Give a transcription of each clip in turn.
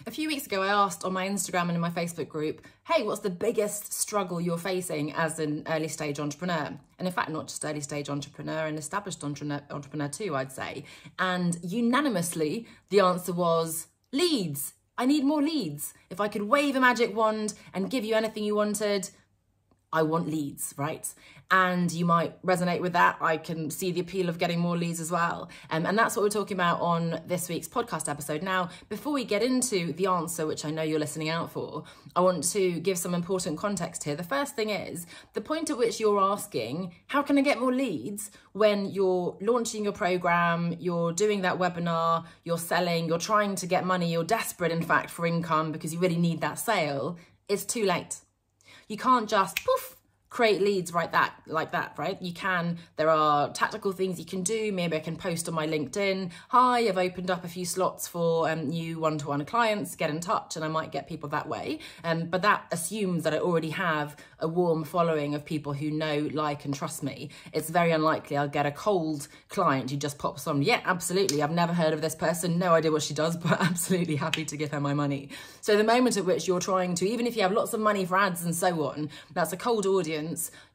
A few weeks ago, I asked on my Instagram and in my Facebook group, hey, what's the biggest struggle you're facing as an early stage entrepreneur? And in fact, not just early stage entrepreneur, an established entrepreneur too, I'd say. And unanimously, the answer was leads. I need more leads. If I could wave a magic wand and give you anything you wanted, I want leads, right? And you might resonate with that. I can see the appeal of getting more leads as well. And that's what we're talking about on this week's podcast episode. Now, before we get into the answer, which I know you're listening out for, I want to give some important context here. The first thing is the point at which you're asking, how can I get more leads, when you're launching your program, you're doing that webinar, you're selling, you're trying to get money, you're desperate, in fact, for income because you really need that sale, it's too late. You can't just poof, create leads like that, right? You can, there are tactical things you can do. Maybe I can post on my LinkedIn, hi, I've opened up a few slots for new one-to-one clients, get in touch, and I might get people that way. But that assumes that I already have a warm following of people who know, like, and trust me. It's very unlikely I'll get a cold client who just pops on, yeah, absolutely, I've never heard of this person, no idea what she does, but absolutely happy to give her my money. So the moment at which you're trying to, even if you have lots of money for ads and so on, that's a cold audience,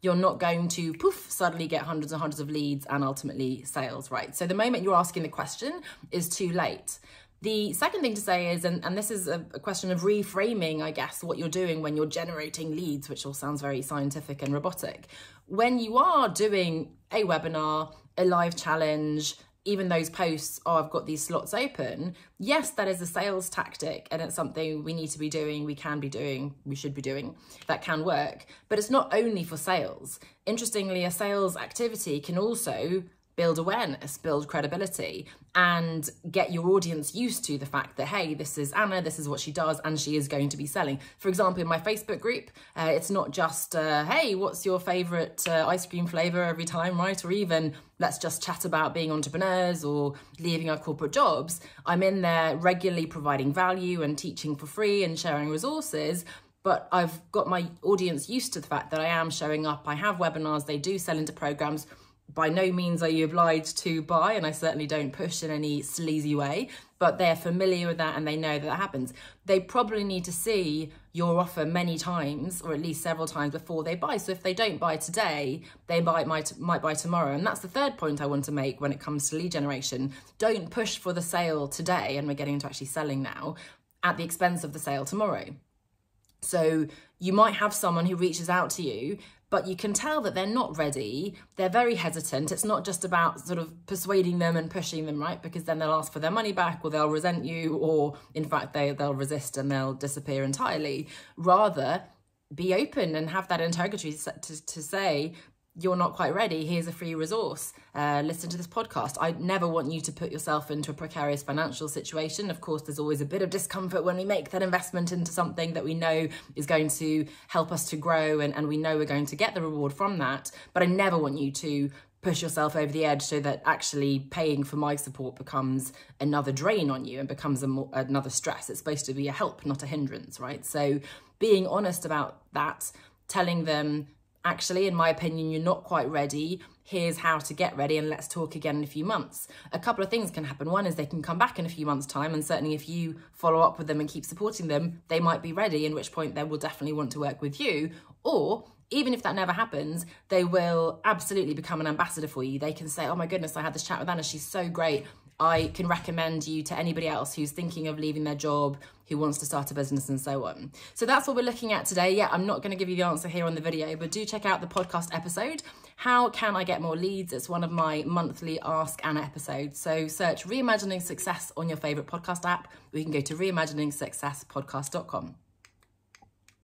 you're not going to poof suddenly get hundreds and hundreds of leads and ultimately sales, right? So the moment you're asking the question is too late. The second thing to say is, and this is a question of reframing, I guess, what you're doing when you're generating leads, which all sounds very scientific and robotic. When you are doing a webinar, a live challenge, even those posts, oh, I've got these slots open, yes, that is a sales tactic and it's something we need to be doing, we can be doing, we should be doing, that can work. But it's not only for sales. Interestingly, a sales activity can also build awareness, build credibility, and get your audience used to the fact that, hey, this is Anna, this is what she does, and she is going to be selling. For example, in my Facebook group, it's not just, hey, what's your favorite ice cream flavor every time, right? Or even, let's just chat about being entrepreneurs or leaving our corporate jobs. I'm in there regularly providing value and teaching for free and sharing resources. But I've got my audience used to the fact that I am showing up. I have webinars, they do sell into programs. By no means are you obliged to buy, and I certainly don't push in any sleazy way, but they're familiar with that and they know that that happens. They probably need to see your offer many times, or at least several times, before they buy. So if they don't buy today, they might buy tomorrow. And that's the third point I want to make when it comes to lead generation. Don't push for the sale today, and we're getting into actually selling now, at the expense of the sale tomorrow. So you might have someone who reaches out to you, but you can tell that they're not ready. They're very hesitant. It's not just about sort of persuading them and pushing them, right? Because then they'll ask for their money back, or they'll resent you, or in fact, they'll resist and they'll disappear entirely. Rather, be open and have that integrity to say, you're not quite ready, here's a free resource, listen to this podcast. I never want you to put yourself into a precarious financial situation. Of course, there's always a bit of discomfort when we make that investment into something that we know is going to help us to grow, and we know we're going to get the reward from that. But I never want you to push yourself over the edge so that actually paying for my support becomes another drain on you and becomes another stress. It's supposed to be a help, not a hindrance, right? So being honest about that, telling them, actually, in my opinion, you're not quite ready. Here's how to get ready, and let's talk again in a few months. A couple of things can happen. One is they can come back in a few months' time, and certainly if you follow up with them and keep supporting them, they might be ready, in which point they will definitely want to work with you. Or even if that never happens, they will absolutely become an ambassador for you. They can say, oh my goodness, I had this chat with Anna, she's so great. I can recommend you to anybody else who's thinking of leaving their job, who wants to start a business, and so on. So that's what we're looking at today. Yeah, I'm not going to give you the answer here on the video, but do check out the podcast episode. How can I get more leads? It's one of my monthly Ask Anna episodes. So search Reimagining Success on your favorite podcast app, or you can go to reimaginingsuccesspodcast.com.